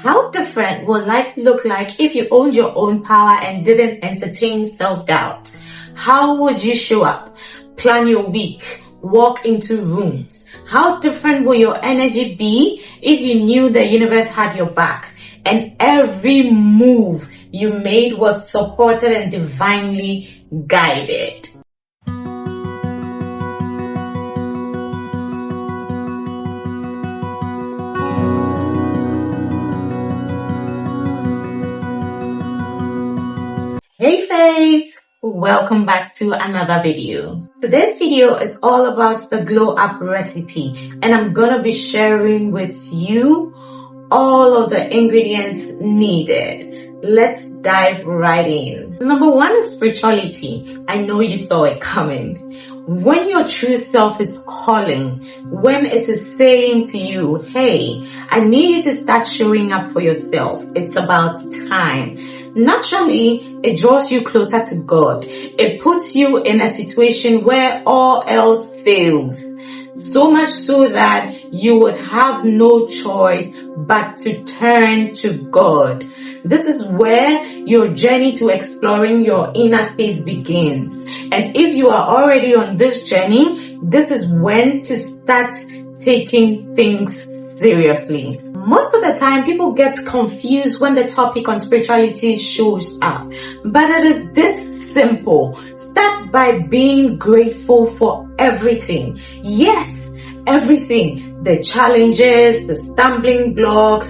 How different will life look like if you owned your own power and didn't entertain self-doubt? How would you show up, plan your week, walk into rooms? How different will your energy be if you knew the universe had your back and every move you made was supported and divinely guided? Hey faves! Welcome back to another video. Today's video is all about the glow up recipe, and I'm gonna be sharing with you all of the ingredients needed. Let's dive right in. Number one is spirituality. I know you saw it coming. When your true self is calling, when it is saying to you, hey, I need you to start showing up for yourself. It's about time. Naturally, it draws you closer to God. It puts you in a situation where all else fails. So much so that you would have no choice but to turn to God. This is where your journey to exploring your inner space begins. And if you are already on this journey, this is when to start taking things seriously. Most of the time, people get confused when the topic on spirituality shows up. But it is this simple. Start by being grateful for everything. Yes, everything. The challenges, the stumbling blocks,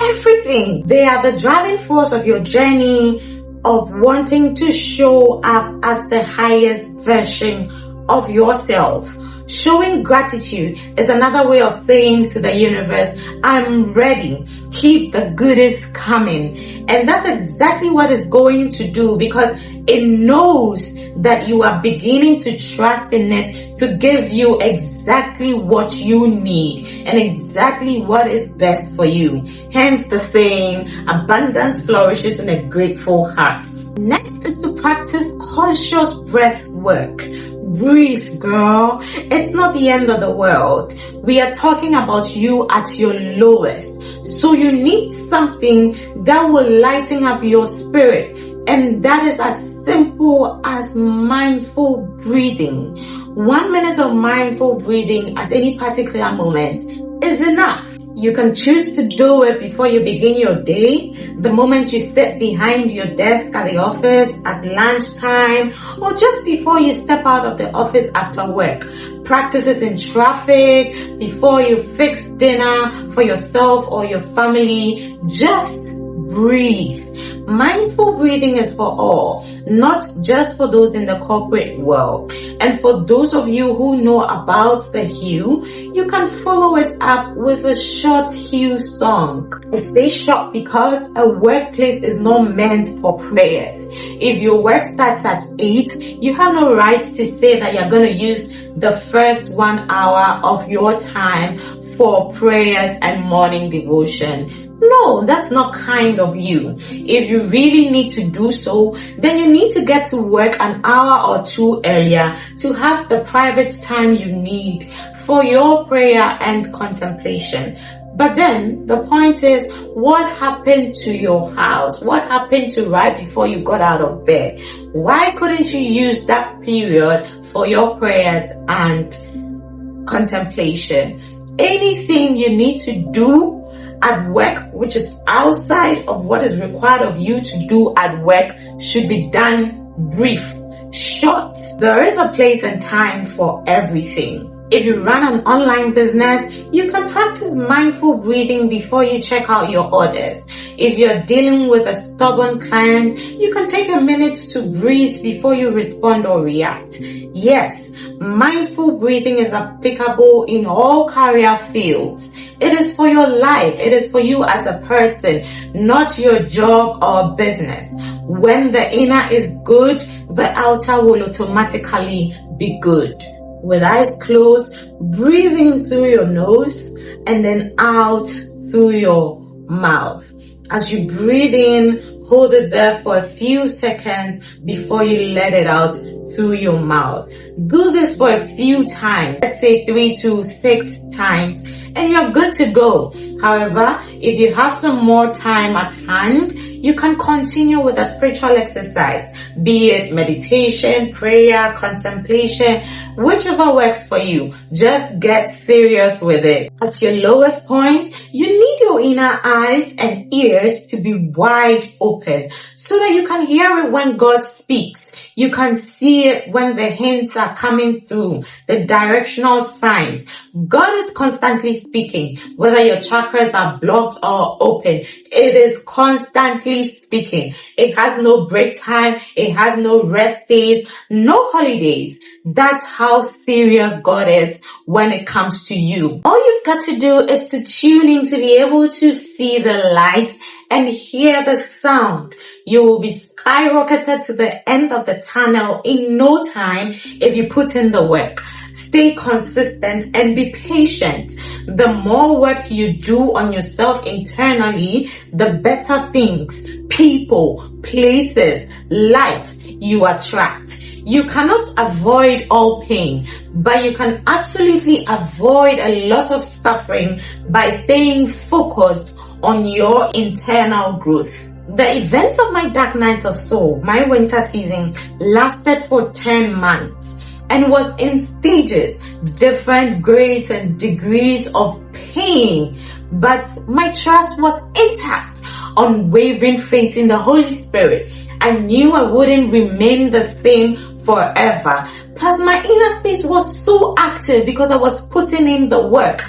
everything. They are the driving force of your journey of wanting to show up as the highest version of yourself. Showing gratitude is another way of saying to the universe, I'm ready. Keep the goodies coming. And that's exactly what it's going to do, because it knows that you are beginning to trust in it to give you exactly what you need and exactly what is best for you. Hence the saying, abundance flourishes in a grateful heart. Next is to practice conscious breath work. Breathe, girl. It's not the end of the world. We are talking about you at your lowest. So you need something that will lighten up your spirit. And that is as simple as mindful breathing. 1 minute of mindful breathing at any particular moment is enough. You can choose to do it before you begin your day, the moment you sit behind your desk at the office, at lunchtime, or just before you step out of the office after work. Practice it in traffic, before you fix dinner for yourself or your family. Just breathe. Mindful breathing is for all, not just for those in the corporate world. And for those of you who know about the Hue, you can follow it up with a short Hue song. I say short because a workplace is not meant for prayers. If your work starts at 8, you have no right to say that you're going to use the first 1 hour of your time for prayers and morning devotion. No, that's not kind of you. If you really need to do so, then you need to get to work an hour or 2 earlier to have the private time you need for your prayer and contemplation. But then the point is, what happened to your house? What happened to right before you got out of bed? Why couldn't you use that period for your prayers and contemplation? Anything you need to do at work, which is outside of what is required of you to do at work, should be done brief, short. There is a place and time for everything. If you run an online business, you can practice mindful breathing before you check out your orders. If you're dealing with a stubborn client, you can take a minute to breathe before you respond or react. Yes, mindful breathing is applicable in all career fields. It is for your life. It is for you as a person, not your job or business. When the inner is good, the outer will automatically be good. With eyes closed, breathing through your nose and then out through your mouth. As you breathe in, hold it there for a few seconds before you let it out through your mouth. Do this for a few times, let's say 3 to 6 times, and you're good to go. However, if you have some more time at hand, you can continue with a spiritual exercise, be it meditation, prayer, contemplation, whichever works for you. Just get serious with it. At your lowest point, you need your inner eyes and ears to be wide open so that you can hear it when God speaks. You can see it when the hints are coming through, the directional signs. God is constantly speaking, whether your chakras are blocked or open. It is constantly speaking. It has no break time. It has no rest days, no holidays. That's how serious God is when it comes to you. All you've got to do is to tune in to be able to see the lights and hear the sound. You will be skyrocketed to the end of the tunnel in no time if you put in the work. Stay consistent and be patient. The more work you do on yourself internally, the better things, people, places, life you attract. You cannot avoid all pain, but you can absolutely avoid a lot of suffering by staying focused on your internal growth. The event of my dark nights of soul, my winter season, lasted for 10 months and was in stages, different grades and degrees of pain. But my trust was intact, unwavering faith in the Holy Spirit. I knew I wouldn't remain the same forever. Plus my inner space was so active because I was putting in the work.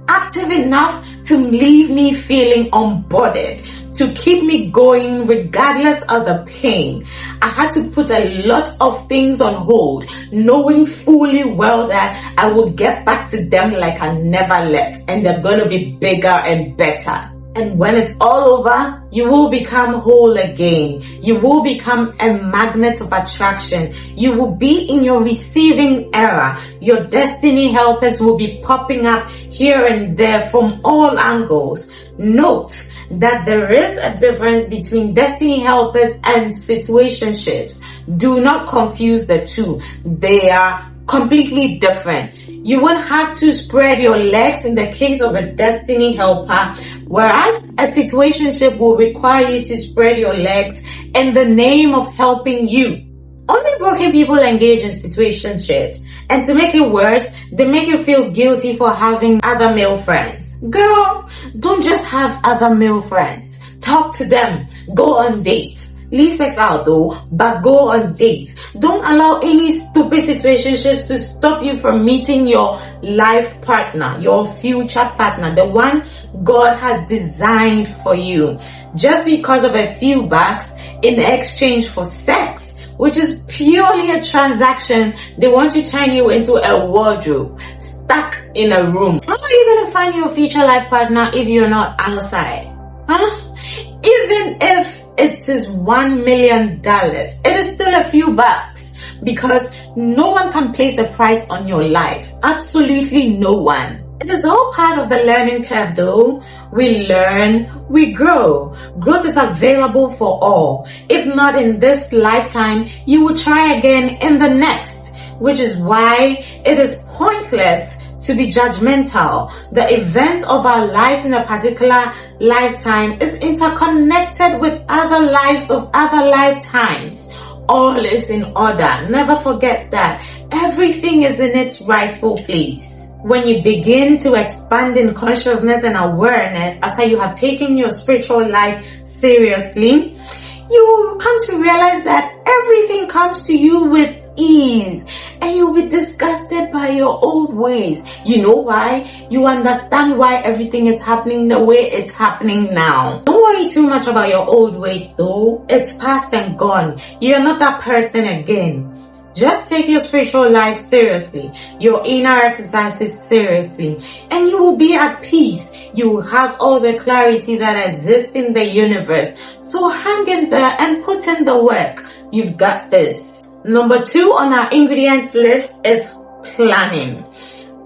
Active enough to leave me feeling unbothered, to keep me going regardless of the pain. I had to put a lot of things on hold, knowing fully well that I would get back to them like I never left, and they're going to be bigger and better. And when it's all over, you will become whole again. You will become a magnet of attraction. You will be in your receiving era. Your destiny helpers will be popping up here and there from all angles. Note that there is a difference between destiny helpers and situationships. Do not confuse the two. They are completely different. You won't have to spread your legs in the case of a destiny helper, whereas a situationship will require you to spread your legs in the name of helping you. Only broken people engage in situationships, and to make it worse, they make you feel guilty for having other male friends. Girl, don't just have other male friends. Talk to them. Go on dates. Leave sex out though, but go on dates. Don't allow any stupid situationships to stop you from meeting your life partner, your future partner, the one God has designed for you. Just because of a few bucks in exchange for sex, which is purely a transaction, they want to turn you into a wardrobe, stuck in a room. How are you going to find your future life partner if you're not outside? Huh? Even if it is $1 million, it is still a few bucks, because no one can place a price on your life. Absolutely no one. It is all part of the learning curve though. We learn, we grow. Growth is available for all. If not in this lifetime, you will try again in the next, which is why it is pointless to be judgmental. The events of our lives in a particular lifetime is interconnected with other lives of other lifetimes. All is in order. Never forget that. Everything is in its rightful place. When you begin to expand in consciousness and awareness after you have taken your spiritual life seriously, you will come to realize that everything comes to you with ease, and you'll be disgusted by your old ways. You know why? You understand why everything is happening the way it's happening now. Don't worry too much about your old ways though. It's past and gone. You're not that person again. Just take your spiritual life seriously, your inner exercises seriously, and you will be at peace. You will have all the clarity that exists in the universe. So hang in there and put in the work. You've got this. Number 2 on our ingredients list is planning.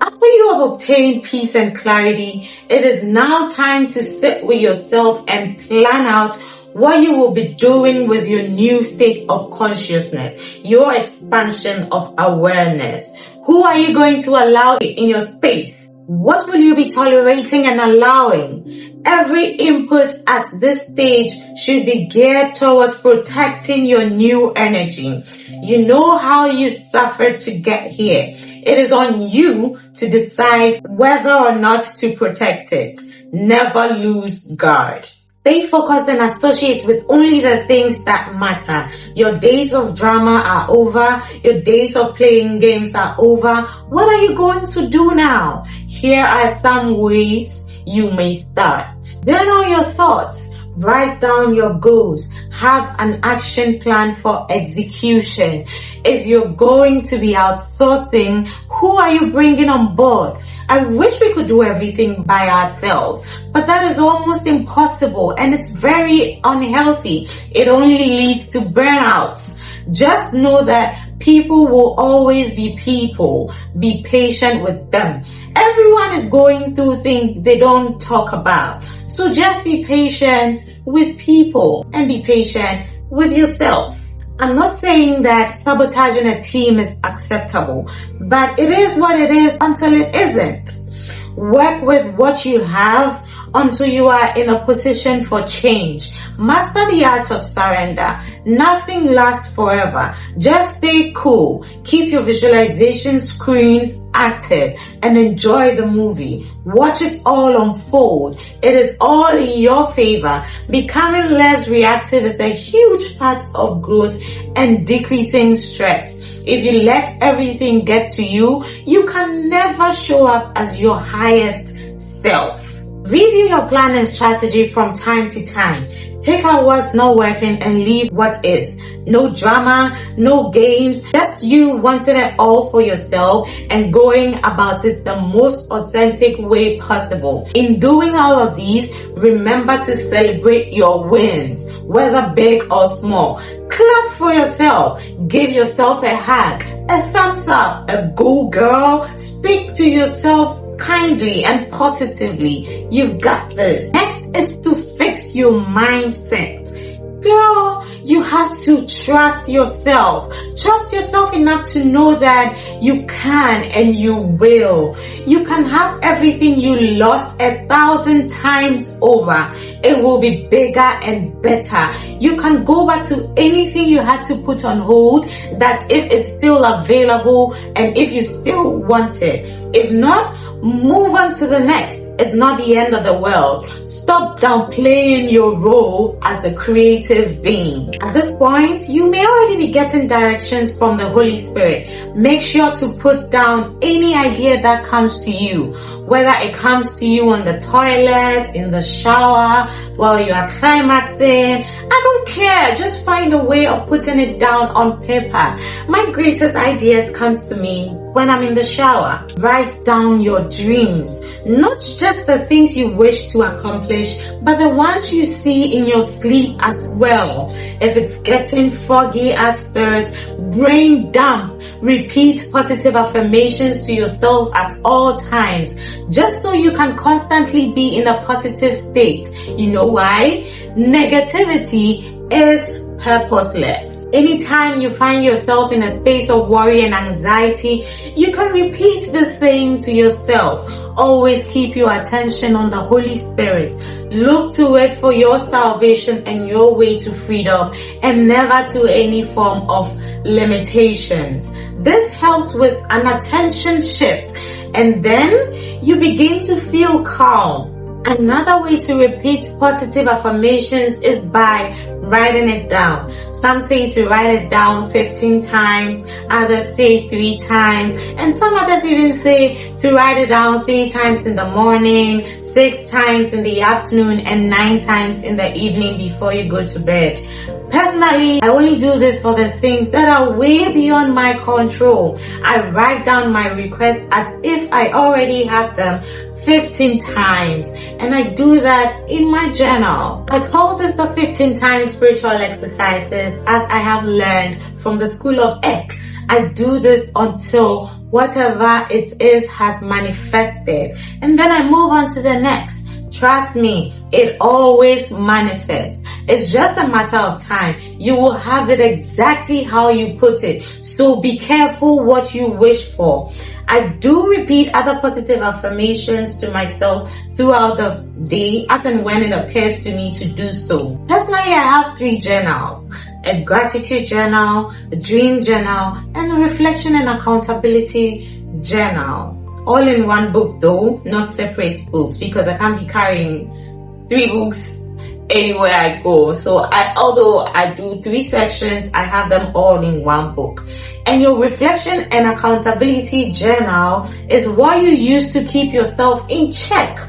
After you have obtained peace and clarity, it is now time to sit with yourself and plan out what you will be doing with your new state of consciousness, your expansion of awareness. Who are you going to allow in your space? What will you be tolerating and allowing? Every input at this stage should be geared towards protecting your new energy. You know how you suffered to get here. It is on you to decide whether or not to protect it. Never lose guard. Stay focused and associate with only the things that matter. Your days of drama are over. Your days of playing games are over. What are you going to do now? Here are some ways you may start. Journal your thoughts. Write down your goals. Have an action plan for execution. If you're going to be outsourcing, who are you bringing on board? I wish we could do everything by ourselves, but that is almost impossible and it's very unhealthy. It only leads to burnout. Just know that people will always be people. Be patient with them. Everyone is going through things they don't talk about. So just be patient with people and be patient with yourself. I'm not saying that sabotaging a team is acceptable, but it is what it is until it isn't. Work with what you have until you are in a position for change. Master the art of surrender. Nothing lasts forever. Just stay cool. Keep your visualization screens active and enjoy the movie. Watch it all unfold. It is all in your favor. Becoming less reactive is a huge part of growth and decreasing stress. If you let everything get to you, you can never show up as your highest self. Review your plan and strategy from time to time. Take out what's not working and leave what is. No drama, no games, just you wanting it all for yourself and going about it the most authentic way possible. In doing all of these, remember to celebrate your wins, whether big or small. Clap for yourself. Give yourself a hug, a thumbs up, a go girl. Speak to yourself kindly and positively. You've got this. Next is to fix your mindset. Girl, you have to trust yourself. Trust yourself enough to know that you can and you will. You can have everything you lost 1,000 times over. It will be bigger and better. You can go back to anything you had to put on hold, that if it's still available and if you still want it. If not, move on to the next. It's not the end of the world. Stop downplaying your role as a creative being. At this point, you may already be getting directions from the Holy Spirit. Make sure to put down any idea that comes to you, whether it comes to you on the toilet, in the shower, while you are climaxing. I don't care. Just find a way of putting it down on paper. My greatest ideas come to me when I'm in the shower. Write down your dreams, not just the things you wish to accomplish, but the ones you see in your sleep as well. If it's getting foggy at first, brain dump, repeat positive affirmations to yourself at all times, just so you can constantly be in a positive state. You know why? Negativity is purposeless. Anytime you find yourself in a space of worry and anxiety, you can repeat the same to yourself. Always keep your attention on the Holy Spirit. Look to it for your salvation and your way to freedom, and never to any form of limitations. This helps with an attention shift, and then you begin to feel calm. Another way to repeat positive affirmations is by writing it down. Some say to write it down 15 times, others say 3 times, and some others even say to write it down 3 times in the morning, 6 times in the afternoon, and 9 times in the evening before you go to bed. Personally, I only do this for the things that are way beyond my control. I write down my requests as if I already have them 15 times, and I do that in my journal. I call this the 15 times spiritual exercises, as I have learned from the School of Ek. I do this until whatever it is has manifested. And then I move on to the next. Trust me, it always manifests. It's just a matter of time. You will have it exactly how you put it. So be careful what you wish for. I do repeat other positive affirmations to myself throughout the day as and when it occurs to me to do so. Personally, I have 3 journals. A gratitude journal, a dream journal, and a reflection and accountability journal. All in one book though, not separate books, because I can't be carrying 3 books anywhere I go. So although I do 3 sections, I have them all in one book. And your reflection and accountability journal is what you use to keep yourself in check.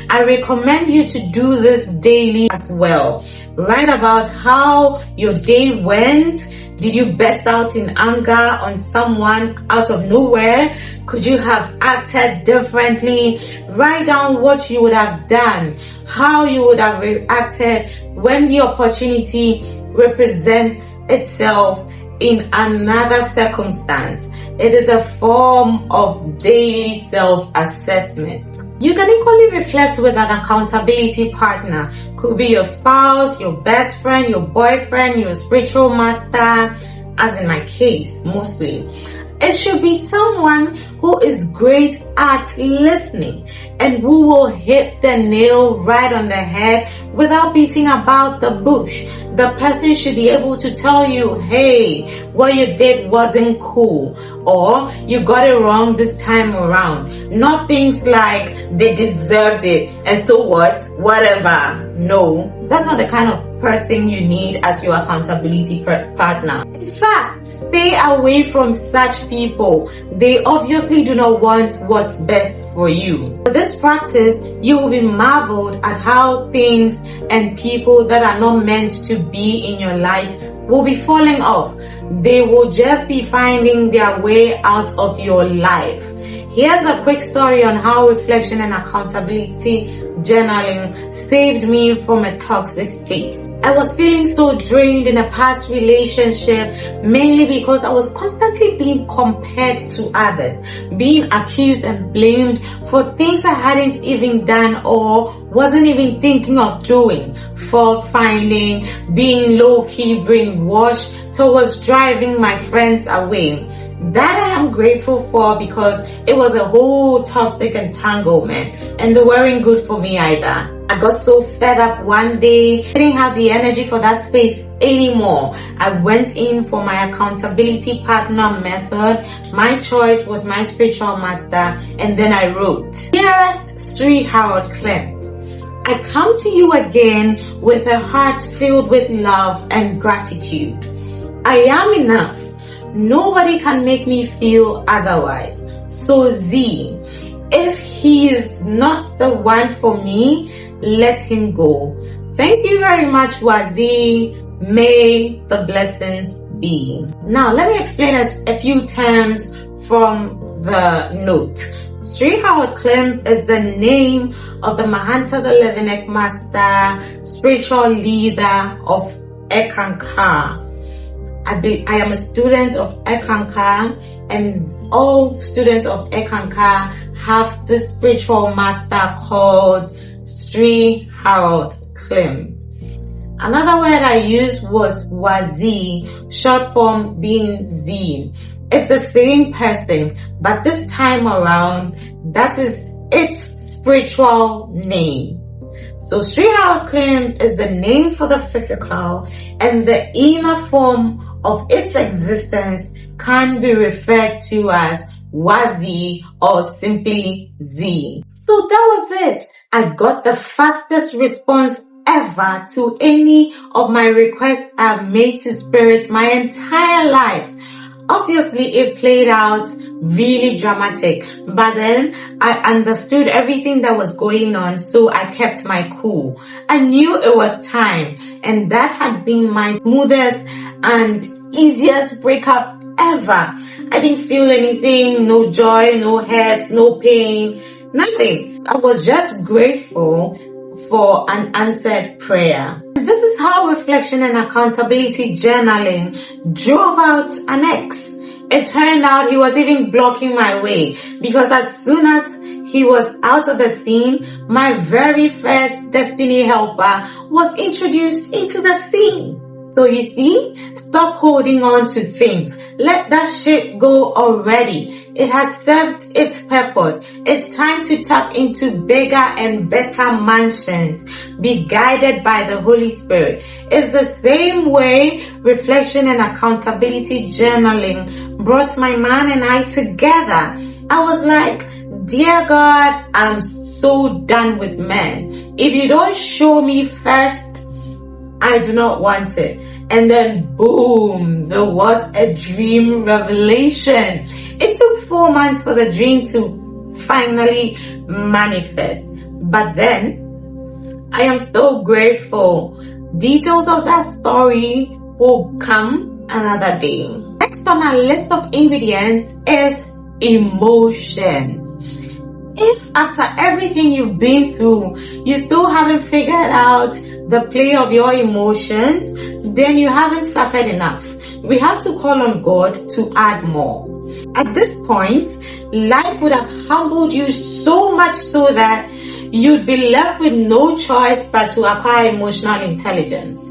I recommend you to do this daily as well. Write about how your day went. Did you burst out in anger on someone out of nowhere? Could you have acted differently? Write down what you would have done, how you would have reacted when the opportunity represents itself in another circumstance. It is a form of daily self-assessment. You can equally reflect with an accountability partner. Could be your spouse, your best friend, your boyfriend, your spiritual master, as in my case, mostly. It should be someone who is great at listening and who will hit the nail right on the head without beating about the bush. The person should be able to tell you, hey, what you did wasn't cool, or you got it wrong this time around. Not things like they deserved it and so what, whatever. No, that's not the kind of person you need as your accountability partner. In fact, stay away from such people. They obviously do not want what's best for you. For this practice, you will be marveled at how things and people that are not meant to be in your life will be falling off. They will just be finding their way out of your life. Here's a quick story on how reflection and accountability journaling saved me from a toxic space. I was feeling so drained in a past relationship, mainly because I was constantly being compared to others, being accused and blamed for things I hadn't even done or wasn't even thinking of doing. Fault finding, being low-key brainwashed towards driving my friends away. That I am grateful for, because it was a whole toxic entanglement and they weren't good for me either. I got so fed up one day, I didn't have the energy for that space anymore. I went in for my accountability partner method. My choice was my spiritual master, and then I wrote, Dearest Sri Harold Clem, I come to you again with a heart filled with love and gratitude. I am enough. Nobody can make me feel otherwise. So Z, if he is not the one for me, let him go. Thank you very much, Wazi. May the blessings be. Now, let me explain a few terms from the note. Sri Harold Clem is the name of the Mahanta the Levinek Master, spiritual leader of Ekankar. I am a student of Ekankar, and all students of Ekankar have this spiritual master called Sri Harold Clem. Another word I used was Wazi, short form being Z. It's the same person, but this time around, that is its spiritual name. So Sri Harold Clem is the name for the physical, and the inner form of its existence can be referred to as Wazi or simply Z. So that was it. I got the fastest response ever to any of my requests I've made to Spirit my entire life. Obviously, it played out really dramatic, but then I understood everything that was going on, so I kept my cool. I knew it was time, and that had been my smoothest and easiest breakup ever. I didn't feel anything, no joy, no hurt, no pain, nothing. I was just grateful for an answered prayer. This is how reflection and accountability journaling drove out an ex. It turned out he was even blocking my way, because as soon as he was out of the scene, my very first destiny helper was introduced into the scene. So you see, stop holding on to things. Let that shit go already. It has served its purpose. It's time to tap into bigger and better mansions. Be guided by the Holy Spirit. It's the same way reflection and accountability journaling brought my man and I together. I was like, dear God, I'm so done with men. If you don't show me first, I do not want it. And then boom, there was a dream revelation. It took 4 months for the dream to finally manifest. But then, I am so grateful. Details of that story will come another day. Next on our list of ingredients is emotions. If after everything you've been through, you still haven't figured out the play of your emotions, then you haven't suffered enough. We have to call on God to add more. At this point, life would have humbled you so much so that you'd be left with no choice but to acquire emotional intelligence.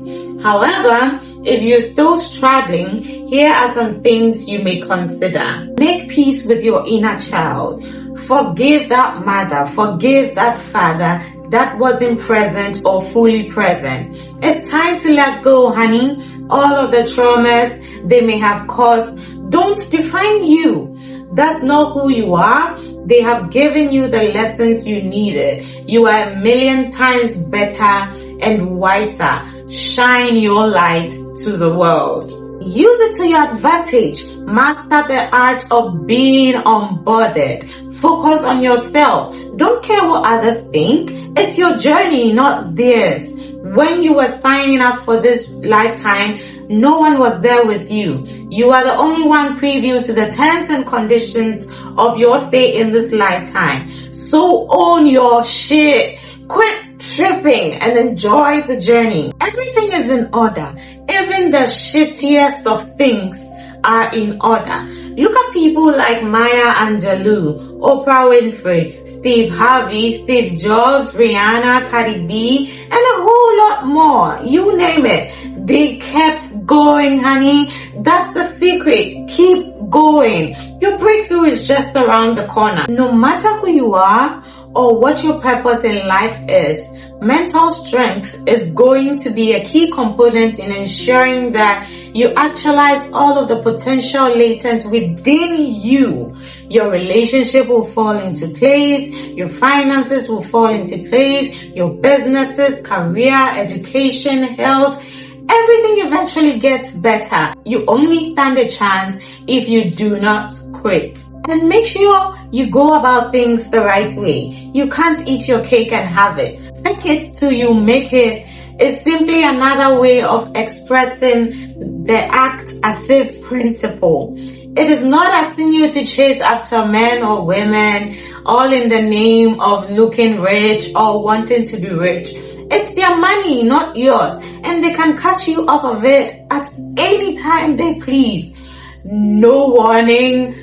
However, if you're still struggling, here are some things you may consider. Make peace with your inner child. Forgive that mother, forgive that father that wasn't present or fully present. It's time to let go, honey. All of the traumas they may have caused don't define you. That's not who you are. They have given you the lessons you needed. You are a million times better and wiser. Shine your light to the world. Use it to your advantage. Master the art of being unbothered. Focus on yourself. Don't care what others think. It's your journey, not theirs. When you were signing up for this lifetime, no one was there with you. You are the only one preview to the terms and conditions of your stay in this lifetime. So own your shit. Quit tripping and enjoy the journey. Everything is in order. Even the shittiest of things are in order. Look at people like Maya Angelou, Oprah Winfrey, Steve Harvey, Steve Jobs, Rihanna, Cardi B, and a whole lot more. You name it. They kept going, honey. That's the secret. Keep going. Your breakthrough is just around the corner. No matter who you are or what your purpose in life is, mental strength is going to be a key component in ensuring that you actualize all of the potential latent within you. Your relationship will fall into place, your finances will fall into place, your businesses, career, education, health, everything eventually gets better. You only stand a chance if you do not quit. And make sure you go about things the right way. You can't eat your cake and have it. Fake it till you make it is simply another way of expressing the act as if principle. It is not asking you to chase after men or women, all in the name of looking rich or wanting to be rich. It's their money, not yours, and they can cut you off of it at any time they please. No warning.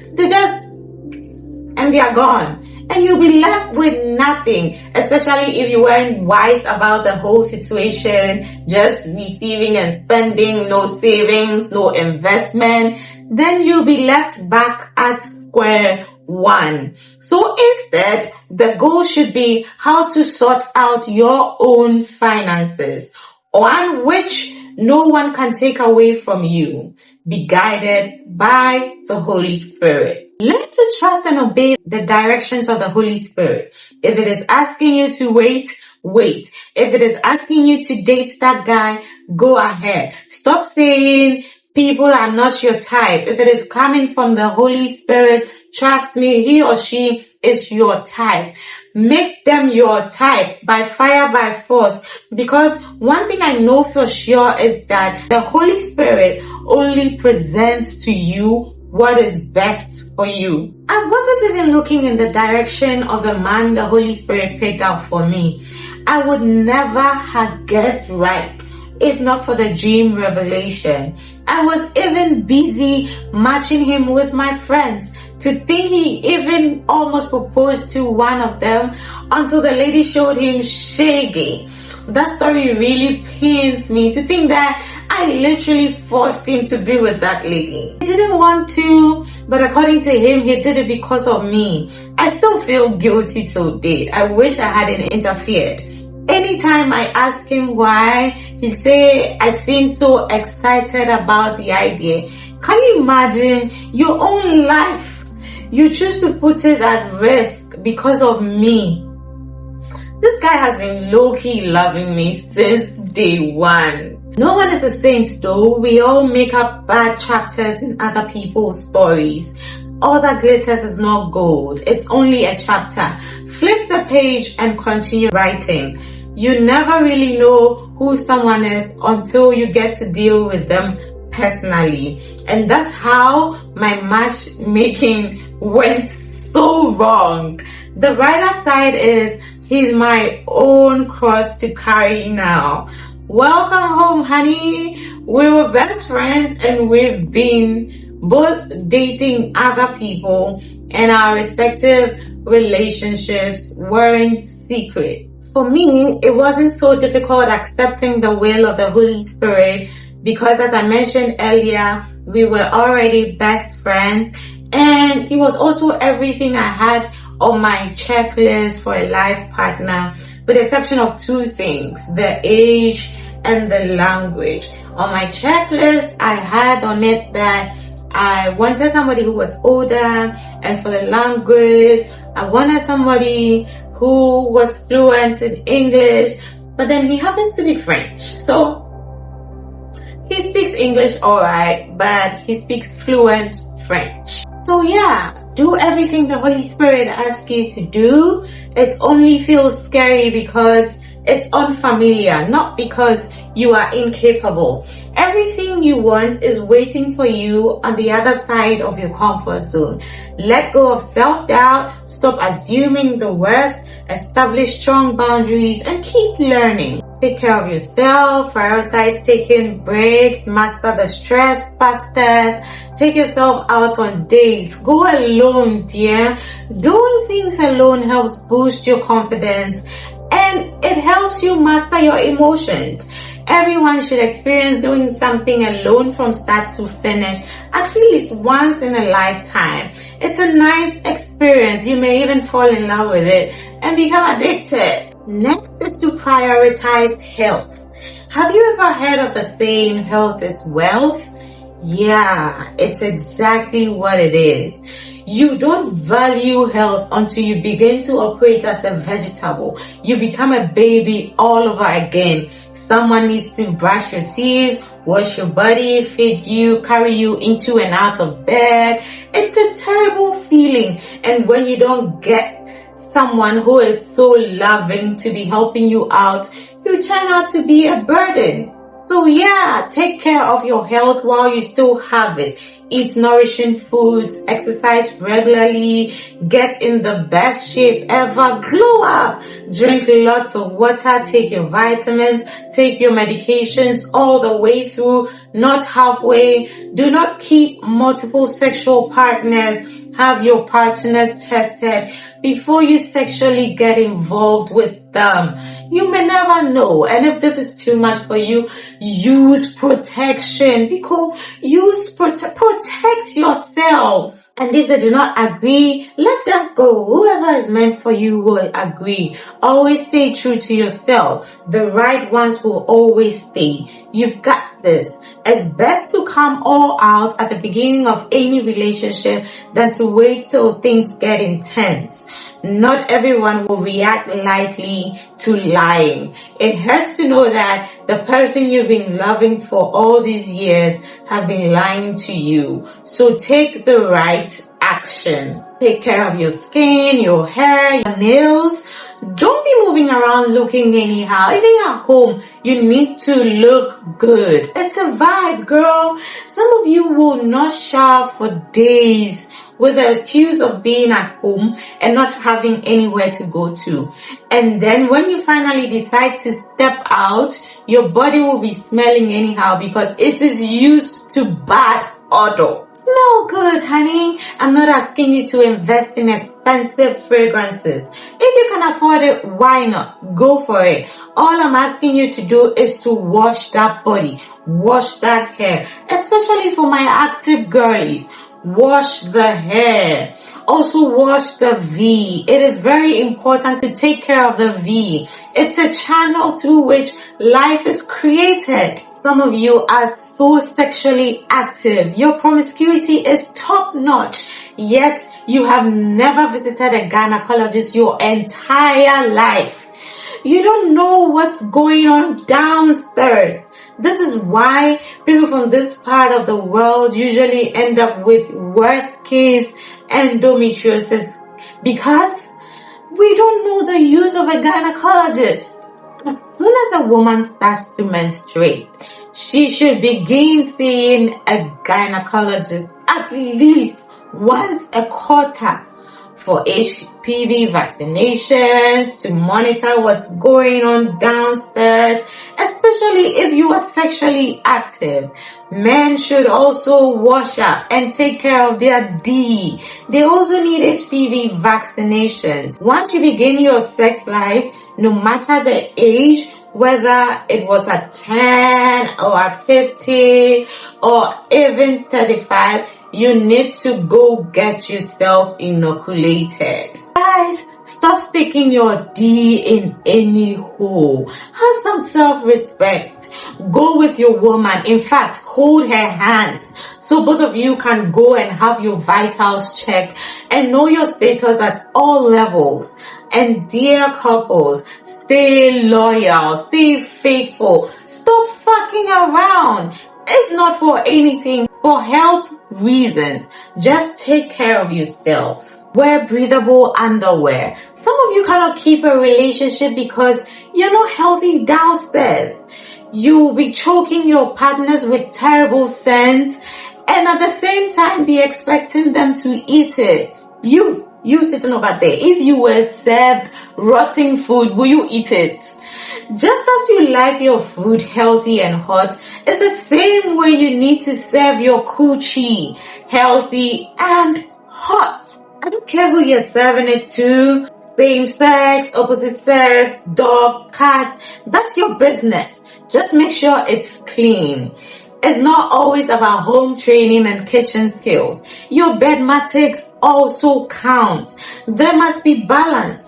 And they are gone. And you'll be left with nothing, especially if you weren't wise about the whole situation, just receiving and spending, no savings, no investment. Then you'll be left back at square one. So instead, the goal should be how to sort out your own finances, one which no one can take away from you. Be guided by the Holy Spirit. Learn to trust and obey the directions of the Holy Spirit. If it is asking you to wait, wait. If it is asking you to date that guy, go ahead. Stop saying people are not your type. If it is coming from the Holy Spirit, trust me, he or she is your type. Make them your type by fire, by force. Because one thing I know for sure is that the Holy Spirit only presents to you what is best for you. I wasn't even looking in the direction of the man the Holy Spirit picked out for me. I would never have guessed right. if not for the dream revelation. I was even busy matching him with my friends. To think he even almost proposed to one of them until the lady showed him shaggy. That story really pains me to think that I literally forced him to be with that lady. He didn't want to, but according to him, he did it because of me. I still feel guilty till date. I wish I hadn't interfered. Anytime I ask him why, he say I seem so excited about the idea. Can you imagine your own life? You choose to put it at risk because of me. This guy has been low-key loving me since day one. No one is a saint though. We all make up bad chapters in other people's stories. All that glitters is not gold. It's only a chapter. Flip the page and continue writing. You never really know who someone is until you get to deal with them personally. And that's how my matchmaking went so wrong. The brighter side is he's my own cross to carry now. Welcome home, honey. We were best friends and we've been both dating other people, and our respective relationships weren't secret. For me, it wasn't so difficult accepting the will of the Holy Spirit because, as I mentioned earlier, we were already best friends, and he was also everything I had on my checklist for a life partner, with the exception of two things: the age and the language. On my checklist, I had on it that I wanted somebody who was older, and for the language, I wanted somebody who was fluent in English, but then he happens to be French. So he speaks English alright, but he speaks fluent French. So yeah, do everything the Holy Spirit asks you to do. It only feels scary because it's unfamiliar, not because you are incapable. Everything you want is waiting for you on the other side of your comfort zone. Let go of self-doubt, stop assuming the worst, establish strong boundaries, and keep learning. Take care of yourself, prioritize taking breaks, master the stress factors, take yourself out on dates, go alone, dear. Doing things alone helps boost your confidence, and it helps you master your emotions. Everyone should experience doing something alone from start to finish at least once in a lifetime. It's a nice experience. You may even fall in love with it and become addicted. Next is to prioritize health. Have you ever heard of the saying, health is wealth? Yeah, it's exactly what it is. You don't value health until you begin to operate as a vegetable. You become a baby all over again. Someone needs to brush your teeth, wash your body, feed you, carry you into and out of bed. It's a terrible feeling. And when you don't get someone who is so loving to be helping you out, you turn out to be a burden. So yeah, take care of your health while you still have it. Eat nourishing foods, exercise regularly, get in the best shape ever, glow up, drink lots of water, take your vitamins, take your medications all the way through, not halfway. Do not keep multiple sexual partners. Have your partners tested before you sexually get involved with them. You may never know. And if this is too much for you, use protection. Because protect yourself. And if they do not agree, let them go. Whoever is meant for you will agree. Always stay true to yourself. The right ones will always stay. You've got this. It's best to come all out at the beginning of any relationship than to wait till things get intense. Not everyone will react lightly to lying. It hurts to know that the person you've been loving for all these years have been lying to you. So take the right action. Take care of your skin, your hair, your nails. Don't be moving around looking anyhow. Even at home, you need to look good. It's a vibe, girl. Some of you will not shower for days. with the excuse of being at home and not having anywhere to go to. And then when you finally decide to step out, your body will be smelling anyhow because it is used to bad odor. No good, honey. I'm not asking you to invest in expensive fragrances. If you can afford it, why not? Go for it. All I'm asking you to do is to wash that body, wash that hair, especially for my active girlies. Wash the hair. Also wash the V. It is very important to take care of the V. It's a channel through which life is created. Some of you are so sexually active. Your promiscuity is top notch. Yet you have never visited a gynecologist your entire life. You don't know what's going on downstairs. This is why people from this part of the world usually end up with worst case endometriosis, because we don't know the use of a gynecologist. As soon as a woman starts to menstruate, she should begin seeing a gynecologist at least once a quarter for HPV vaccinations, to monitor what's going on downstairs, especially if you are sexually active. Men should also wash up and take care of their D. They also need HPV vaccinations. Once you begin your sex life, no matter the age, whether it was at 10 or at 50 or even 35, you need to go get yourself inoculated. Guys, stop sticking your D in any hole. Have some self-respect. Go with your woman. In fact, hold her hands so both of you can go and have your vitals checked and know your status at all levels. And dear couples, stay loyal, stay faithful, stop fucking around. If not for anything, for health reasons, just take care of yourself. Wear breathable underwear. Some of you cannot keep a relationship because you're not healthy downstairs. You'll be choking your partners with terrible scents and at the same time be expecting them to eat it. You sitting over there, if you were served rotting food, will you eat it? Just as you like your food healthy and hot, it's the same way you need to serve your coochie healthy and hot. I don't care who you're serving it to, same sex, opposite sex, dog, cat, that's your business. Just make sure it's clean. It's not always about home training and kitchen skills. Your bedmatics also counts. There must be balance.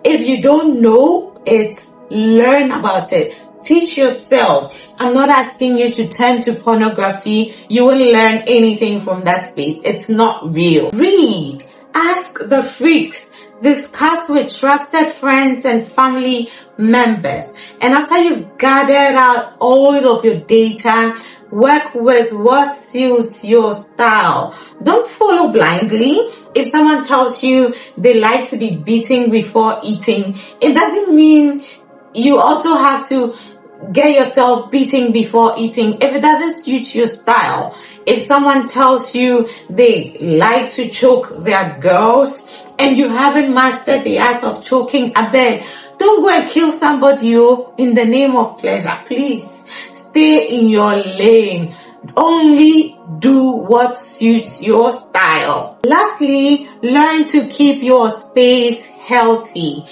If you don't know it, learn about it. Teach yourself. I'm not asking you to turn to pornography. You won't learn anything from that space. It's not real. Read. Ask the freaks. Discuss with trusted friends and family members. And after you've gathered out all of your data, work with what suits your style. Don't follow blindly. If someone tells you they like to be beaten before eating, it doesn't mean you also have to get yourself beaten before eating if it doesn't suit your style. If someone tells you they like to choke their girls and you haven't mastered the art of choking, I beg, don't go and kill somebody in the name of pleasure. Please stay in your lane. Only do what suits your style. Lastly, learn to keep your space healthy.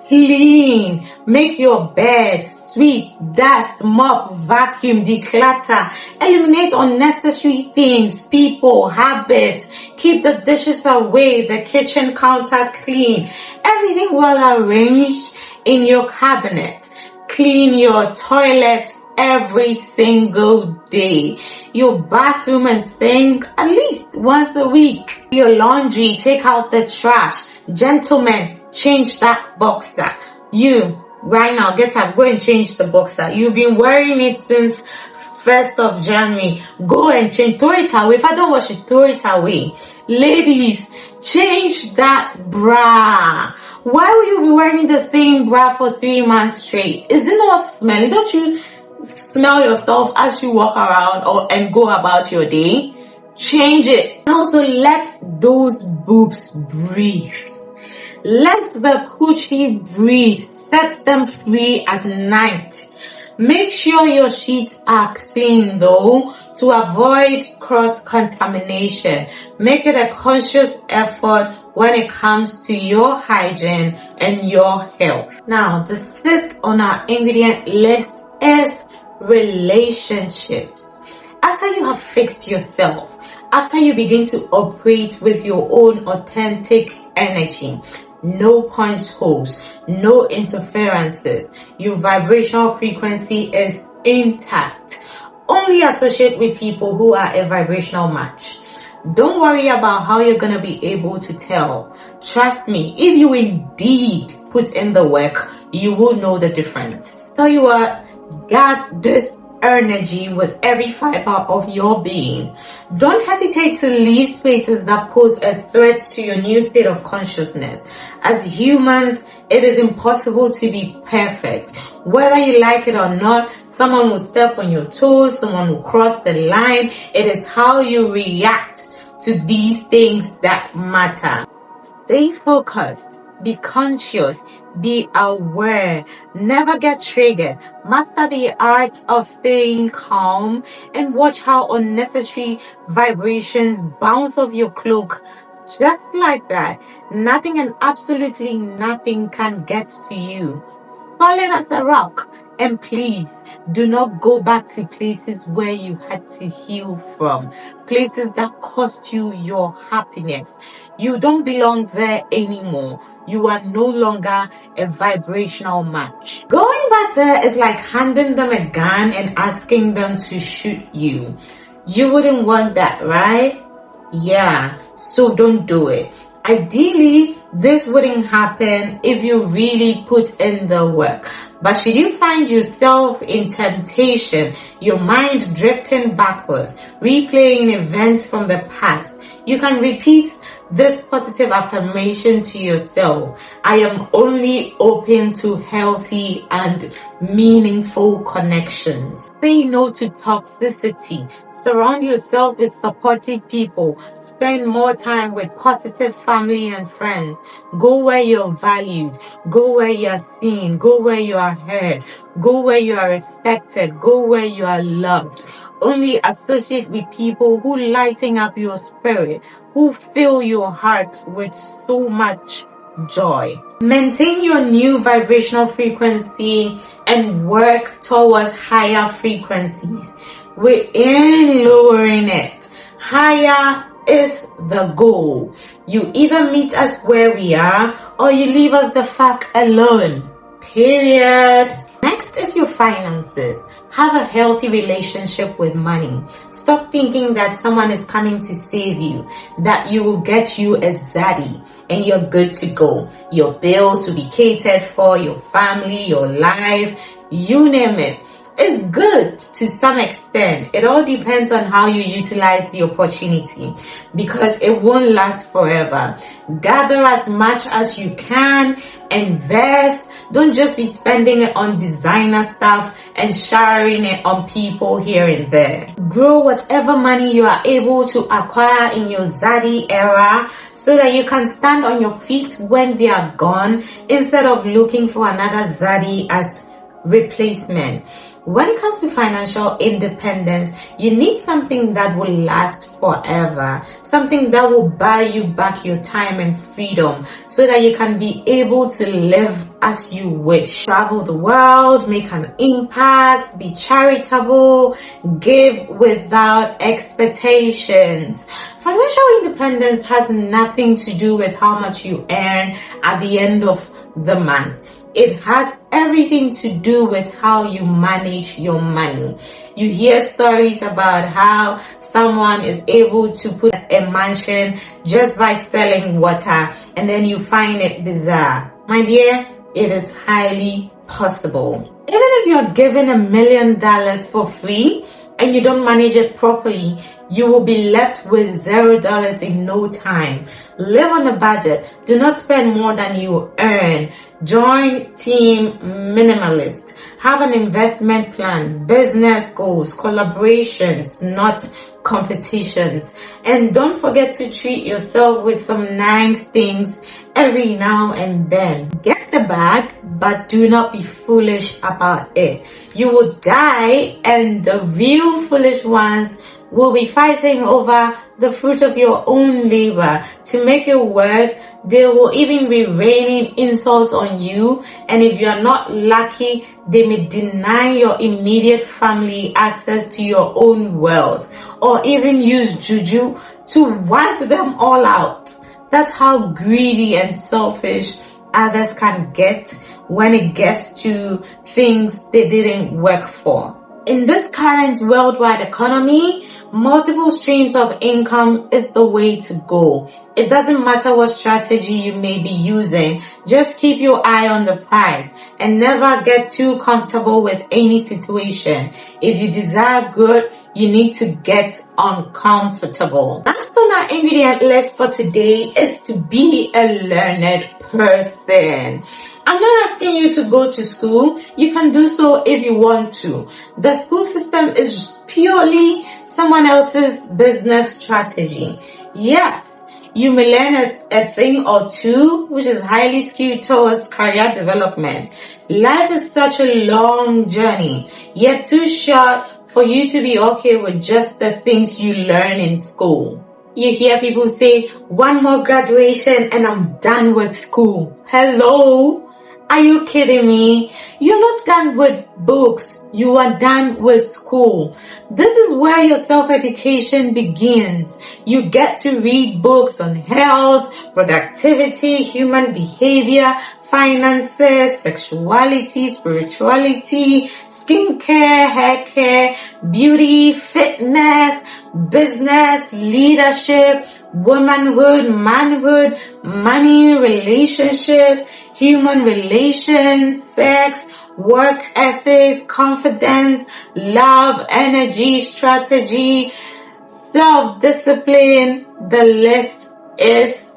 Clean. Make your bed, sweep, dust, mop, vacuum, declutter. Eliminate unnecessary things, people, habits. Keep the dishes away, the kitchen counter clean. Everything well arranged in your cabinet. Clean your toilet every single day. Your bathroom and sink at least once a week. Your laundry, take out the trash. Gentlemen, change that boxer. You, right now, get up, go and change the boxer. You've been wearing it since 1st of January. Go and change, throw it away. If I don't wash it, throw it away. Ladies, change that bra. Why will you be wearing the same bra for 3 months straight? Is it not smelly? Don't you smell yourself as you walk around and go about your day? Change it. And also let those boobs breathe. Let the coochie breathe. Set them free at night. Make sure your sheets are clean though to avoid cross-contamination. Make it a conscious effort when it comes to your hygiene and your health. Now, the fifth on our ingredient list is relationships. After you have fixed yourself, after you begin to operate with your own authentic energy, no punch holes, no interferences, your vibrational frequency is intact. Only associate with people who are a vibrational match. Don't worry about how you're going to be able to tell. Trust me, if you indeed put in the work, you will know the difference. Tell you what, guard this energy with every fiber of your being. Don't hesitate to leave spaces that pose a threat to your new state of consciousness. As humans, it is impossible to be perfect. Whether you like it or not, someone will step on your toes, someone will cross the line. It is how you react to these things that matter. Stay focused. Be conscious, be aware, never get triggered, master the art of staying calm, and watch how unnecessary vibrations bounce off your cloak. Just like that, nothing and absolutely nothing can get to you. Solid as a rock. And please, do not go back to places where you had to heal from, places that cost you your happiness. You don't belong there anymore. You are no longer a vibrational match. Going back there is like handing them a gun and asking them to shoot you. You wouldn't want that, right? Yeah, so don't do it. Ideally, this wouldn't happen if you really put in the work. But should you find yourself in temptation, your mind drifting backwards, replaying events from the past, you can repeat this positive affirmation to yourself. I am only open to healthy and meaningful connections. Say no to toxicity. Surround yourself with supportive people. Spend more time with positive family and friends. Go where you're valued. Go where you're seen. Go where you are heard. Go where you are respected. Go where you are loved. Only associate with people who lighten up your spirit, who fill your heart with so much joy. Maintain your new vibrational frequency and work towards higher frequencies. We're in lowering it. Higher is the goal. You either meet us where we are or you leave us the fuck alone. Period. Next is your finances. Have a healthy relationship with money. Stop thinking that someone is coming to save you, that you will get you a zaddy and you're good to go. Your bills will be catered for, your family, your life, you name it. It's good to some extent. It all depends on how you utilize the opportunity because it won't last forever. Gather as much as you can, invest. Don't just be spending it on designer stuff and showering it on people here and there. Grow whatever money you are able to acquire in your zaddy era so that you can stand on your feet when they are gone instead of looking for another zaddy as replacement. When it comes to financial independence, you need something that will last forever, something that will buy you back your time and freedom so that you can be able to live as you wish. Travel the world, make an impact, be charitable, give without expectations. Financial independence has nothing to do with how much you earn at the end of the month. It has everything to do with how you manage your money. You hear stories about how someone is able to put a mansion just by selling water, and then you find it bizarre. My dear, it is highly possible. Even if you're given $1 million for free and you don't manage it properly, you will be left with $0 in no time. Live on a budget. Do not spend more than you earn. Join Team Minimalist. Have an investment plan, business goals, collaborations, not competitions. And don't forget to treat yourself with some nice things every now and then. Get the bag, but do not be foolish about it. You will die, and the real foolish ones will be fighting over the fruit of your own labor. To make it worse, they will even be raining insults on you, and if you are not lucky, they may deny your immediate family access to your own wealth, or even use juju to wipe them all out. That's how greedy and selfish others can get when it gets to things they didn't work for. In this current worldwide economy, multiple streams of income is the way to go. It doesn't matter what strategy you may be using, just keep your eye on the prize and never get too comfortable with any situation. If you desire growth, you need to get uncomfortable. Last on our ingredient list for today is to be a learned person. I'm not asking you to go to school. You can do so if you want to. The school system is purely someone else's business strategy. Yes, you may learn a thing or two, which is highly skewed towards career development. Life is such a long journey, yet too short for you to be okay with just the things you learn in school. You hear people say, one more graduation and I'm done with school. Hello? Are you kidding me? You're not done with books. You are done with school. This is where your self-education begins. You get to read books on health, productivity, human behavior, finances, sexuality, spirituality, skincare, hair care, beauty, fitness, business, leadership, womanhood, manhood, money, relationships, human relations, sex, work ethics, confidence, love, energy, strategy, self-discipline. The list is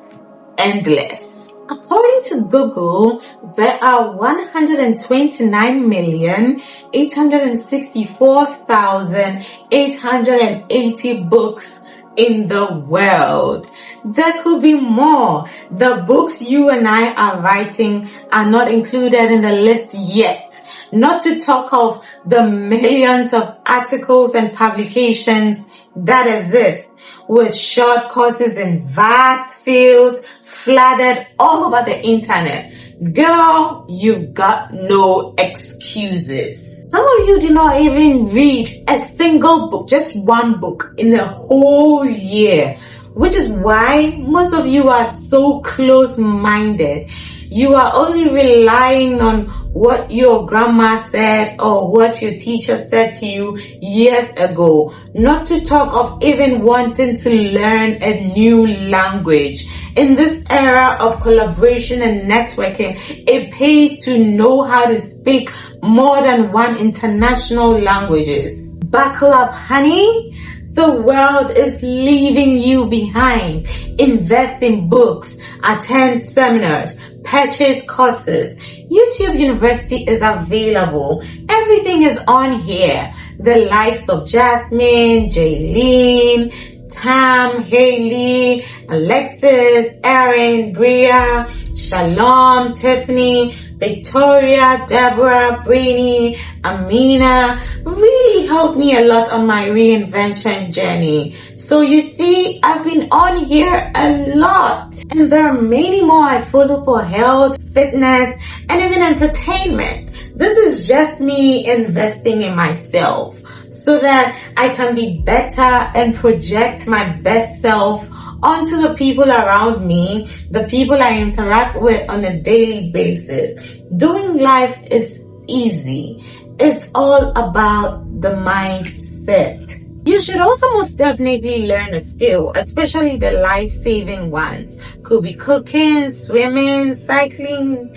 endless. According to Google, there are 129,864,880 books in the world. There could be more. The books you and I are writing are not included in the list yet. Not to talk of the millions of articles and publications that exist, with short courses in vast fields flooded all over the internet. Girl, you've got no excuses. Some of you do not even read a single book, just one book in a whole year, which is why most of you are so close-minded. You are only relying on what your grandma said or what your teacher said to you years ago, not to talk of even wanting to learn a new language. In this era of collaboration and networking, it pays to know how to speak more than one international languages. Buckle up, honey. The world is leaving you behind. Invest in books, attend seminars, purchase courses. YouTube University is available. Everything is on here. The likes of Jasmine, Jaylene, Tam, Haley, Alexis, Erin, Bria, Shalom, Tiffany, Victoria, Deborah, Brainy, Amina really helped me a lot on my reinvention journey. So you see, I've been on here a lot. And there are many more I follow for health, fitness, and even entertainment. This is just me investing in myself so that I can be better and project my best self onto the people around me, the people I interact with on a daily basis. Doing life is easy. It's all about the mindset. You should also most definitely learn a skill, especially the life-saving ones. Could be cooking, swimming, cycling,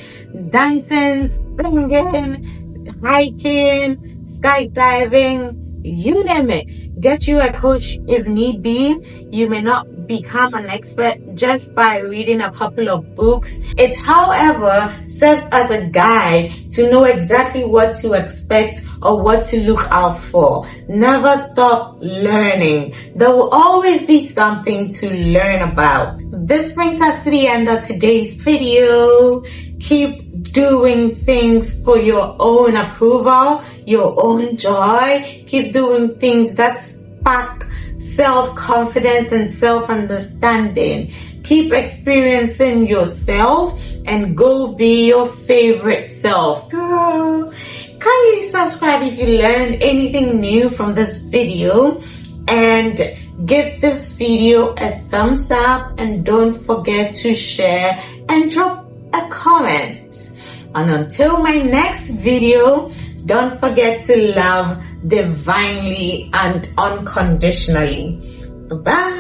dancing, singing, hiking, skydiving, you name it. Get you a coach if need be. You may not become an expert just by reading a couple of books. It, however, serves as a guide to know exactly what to expect or what to look out for. Never stop learning. There will always be something to learn about. This brings us to the end of today's video. Keep doing things for your own approval, your own joy. Keep doing things that spark self-confidence and self-understanding. Keep experiencing yourself and go be your favorite self. Girl, kindly subscribe if you learned anything new from this video, and give this video a thumbs up, and don't forget to share and drop a comment. And until my next video, don't forget to love divinely and unconditionally. Bye.